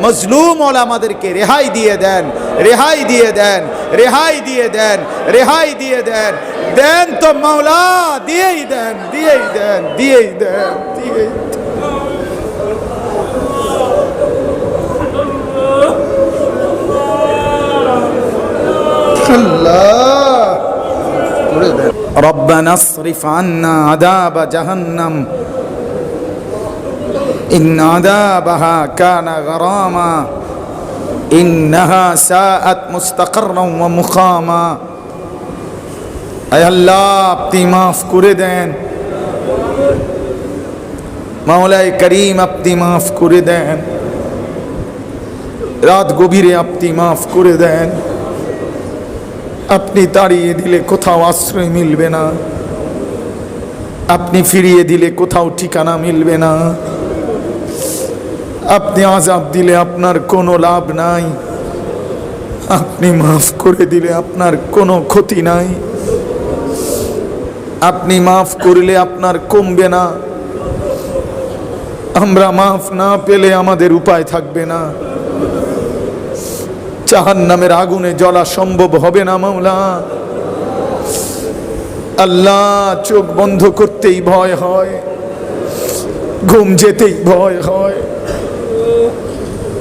মজলুম ওলামাদেরকে রেহাই দিয়ে দেন, রেহাই দিয়ে দেন, রেহাই দিয়ে দেন, রেহাই দিয়ে দেন। দেন তো মাওলা, দিয়েই দেন, দিয়েই দেন, দিয়েই দেন, দিয়েই দেন। ربنا اصرف عنا عذاب جهنم إن عذابها كان غراما إنها ساءت مستقرا ومقاما أي الله আপনি মাফ করে দেন, মাওলাই করিম আপনি মাফ করে দেন, রাত গভীরে আপনি মাফ করে দেন। আপনি তাড়িয়ে দিলে কোথাও আশ্রয় মিলবে না, আপনি ফিরিয়ে দিলে কোথাও ঠিকানা মিলবে না, আপনি আযাব দিলে আপনার কোনো লাভ নাই, আপনি মাফ করে দিলে আপনার কোনো ক্ষতি নাই, আপনি মাফ করলে আপনার কমবে না, আমরা মাফ না পেলে আমাদের উপায় থাকবে না, জাহান্নামের আগুনে জ্বলা সম্ভব হবে না মাওলা। আল্লাহ, চোখ বন্ধ করতেই ভয় হয়, ঘুম যেতেই ভয় হয়,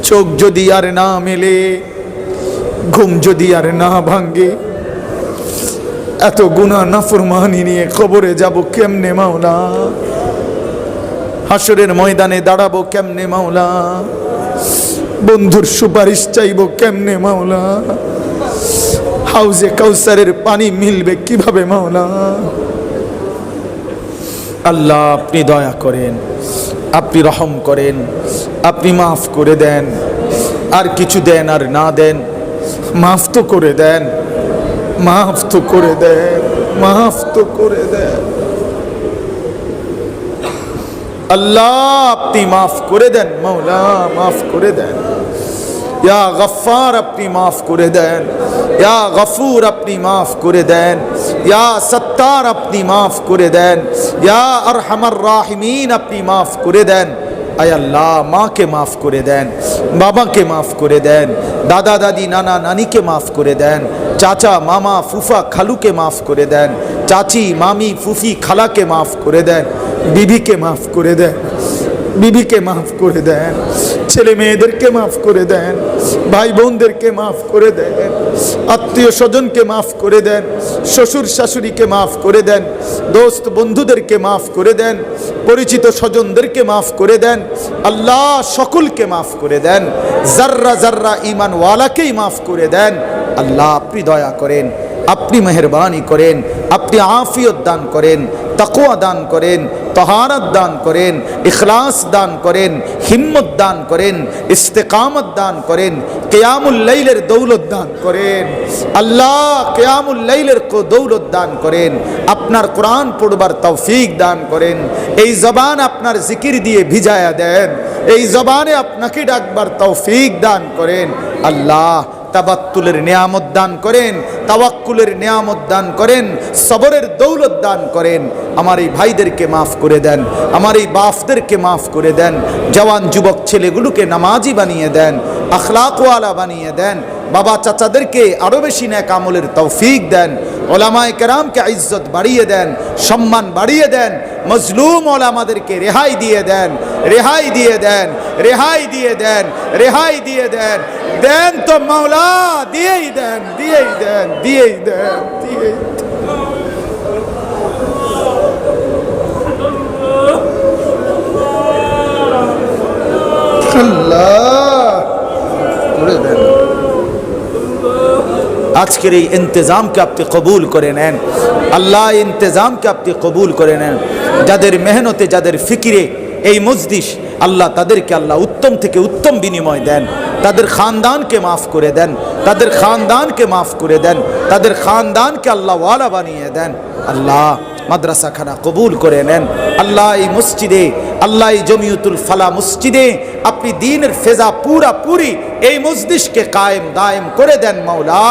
চোখ যদি আর না মেলে, ঘুম যদি আর না ভাঙ্গে, এত গুনাহ নাফরমানি নিয়ে কবরে যাব কেমনে মাওলা? হাসরের ময়দানে দাঁড়াবো কেমনে মাওলা? বন্ধুর সুপারিশ চাইবো কেমনে মাওলা? হাউজে কাউসারের পানি মিলবে কিভাবে মাওলা? আল্লাহ, আপনি দয়া করেন, আপনি রহম করেন, আপনি মাফ করে দেন। আর কিছু দেন আর না দেন, মাফ তো করে দেন, মাফ তো করে দেন, মাফ তো করে দেন। আল্লাহ, আপনি মাফ করে দেন মাওলা, মাফ করে দেন। ইয়া গফফার, আপনি মাফ করে দেন। ইয়া গফুর, আপনি মাফ করে দেন। ইয়া সত্তার, আপনি মাফ করে দেন। ইয়া আরহামার রাহিমিন, আপনি মাফ করে দেন। আয় আল্লাহ, মাকে মাফ করে দেন, বাবাকে মাফ করে দেন, দাদা দাদি নানা নানিকে মাফ করে দেন, চাচা মামা ফুফা খালুকে মাফ করে দেন, চাচি মামি ফুফি খালাকে মাফ করে দেন, বিবিকে মাফ করে দেন, বিবিকে মাফ করে দেন, ছেলে মেয়েদেরকে মাফ করে দেন, ভাই বোনদেরকে মাফ করে দেন, আত্মীয় স্বজনকে মাফ করে দেন, শ্বশুর শাশুড়িকে মাফ করে দেন, দোস্ত বন্ধুদেরকে মাফ করে দেন, পরিচিত স্বজনদেরকে মাফ করে দেন। আল্লাহ, সকলকে মাফ করে দেন, জাররা জাররা ঈমানওয়ালাকেই মাফ করে দেন। আল্লাহ, আপনি দয়া করেন, আপনি মেহেরবানি করেন, আপনি আফিয়ত দান করেন, তাকওয়া দান করেন, তাহারাত দান করেন, ইখলাস দান করেন, হিম্মত দান করেন, ইস্তেকামত দান করেন, কিয়ামুল লাইলের দৌলত দান করেন। আল্লাহ, কিয়ামুল লাইলের দৌলত দান করেন, আপনার কোরআন পড়বার তৌফিক দান করেন, এই জবান আপনার জিকির দিয়ে ভিজায়া দেন, এই জবানে আপনাকে ডাকবার তৌফিক দান করেন। আল্লাহ, তাবাত্তুলের নিয়ামত দান করেন, তাওয়াক্কুলের নিয়ামত দান করেন, সবরের দৌলত দান করেন। আমার এই ভাইদেরকে মাফ করে দেন, আমার এই বাপদেরকে মাফ করে দেন, জওয়ান যুবক ছেলেগুলোকে নামাজি বানিয়ে দেন, আখলাকওয়ালা বানিয়ে দেন, বাবা চাচাদেরকে আরো বেশি নেক আমলের তৌফিক দেন, ওলামায়ে কেরামকে ইজ্জত বাড়িয়ে দেন, সম্মান বাড়িয়ে দেন, মজলুম ওলামাদেরকে রেহাই দিয়ে দেন, রেহাই দিয়ে দেন, রেহাই দিয়ে দেন, রেহাই দিয়ে দেন। দেন তো মাওলা, দিয়েই দেন, দিয়েই দেন, দিয়েই দেন, দিয়েই দেন। আজকের এই ইন্তজামকে আপনি কবুল করে নেন আল্লাহ, ইন্তজামকে আপনি কবুল করে নেন। যাদের মেহনতে, যাদের ফিকিরে এই মজলিস, আল্লাহ তাদেরকে আল্লাহ উত্তম থেকে উত্তম বিনিময় দেন, তাদের খানদানকে মাফ করে দেন, তাদের খানদানকে মাফ করে দেন, তাদের খানদানকে আল্লাহ ওয়ালা বানিয়ে দেন। আল্লাহ, মাদ্রাসা খানা কবুল করে নেন আল্লাহ। এই মসজিদে, আল্লাহ এই জমিয়তুল ফালা মসজিদে আপনি দ্বীনের ফেজা পুরা পুরি এই মজলিসকে কায়েম দায়েম করে দেন মাওলা,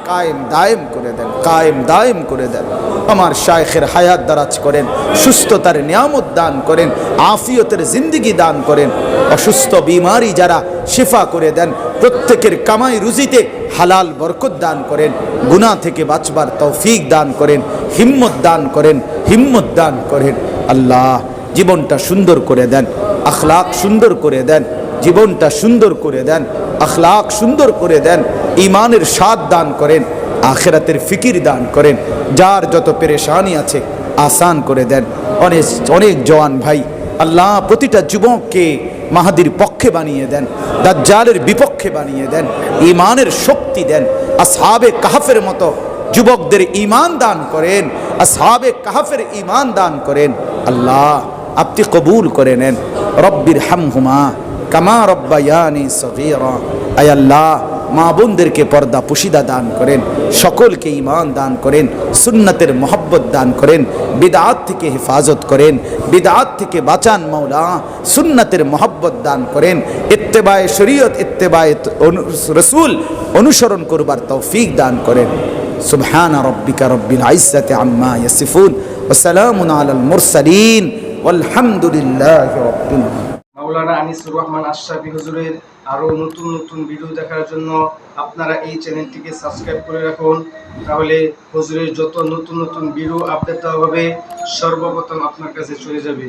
কায়েম দায়েম করে দেন, কায়েম দায়েম করে দেন। আমার শায়েখের হায়াত দারাজ করেন, সুস্থতার নিয়ামত দান করেন, আফিয়তের জিন্দিগি দান করেন। অসুস্থ বিমারি যারা শিফা করে দেন, প্রত্যেকের কামাই রুজিতে হালাল বরকত দান করেন, গুনাহ থেকে বাঁচবার তৌফিক দান করেন, হিম্মত দান করেন, হিম্মত দান করেন। আল্লাহ জীবনটা সুন্দর করে দেন, আখলাক সুন্দর করে দেন, জীবনটা সুন্দর করে দেন, আখলাক সুন্দর করে দেন, ঈমানের স্বাদ দান করেন, আখিরাতের ফিকির দান করেন। যার যত পেরেশানি আছে আসান করে দেন। অনেক অনেক জওয়ান ভাই আল্লাহ প্রতিটা যুবককে মাহাদির পক্ষে বানিয়ে দেন, দাজ্জালের বিপক্ষে বানিয়ে দেন, ঈমানের শক্তি দেন। আসহাবে কাহফের মতো যুবকদের ঈমান দান করেন, আসহাবে কাহফের ঈমান দান করেন। আল্লাহ আপনি কবুল করে নেন। রব্বির হামহুমা কামা রব্বায়ানি সগীরা। আয় আল্লাহ মা বোনদেরকে পর্দা পুশিদা দান করেন, সকলকে ঈমান দান করেন, সুন্নতের মহব্বত দান করেন, বিদআত থেকে হেফাজত করেন, বিদআত থেকে বাঁচান মাওলা, সুন্নতের মহব্বত দান করেন, ইত্তেবায়ে শরীয়ত, ইত্তেবায়ে রাসূল অনুসরণ করবার তৌফিক দান করেন। সুবহানা রাব্বিকা রব্বিল ইজ্জাতি আম্মা ইয়াসিফুন ওয়া সালামুন আলাল মুরসালিন ওয়ালহামদুলিল্লাহি রাব্বিল আলামিন। মাওলানা আনিসুর রহমান আশরাফি হুজুরের আরো নতুন নতুন ভিডিও দেখার জন্য আপনারা এই চ্যানেলটিকে সাবস্ক্রাইব করে রাখুন। তাহলে হুজুরের যত নতুন নতুন ভিডিও আপডেট দেওয়া হবে সর্বপ্রথম আপনার কাছে চলে যাবে।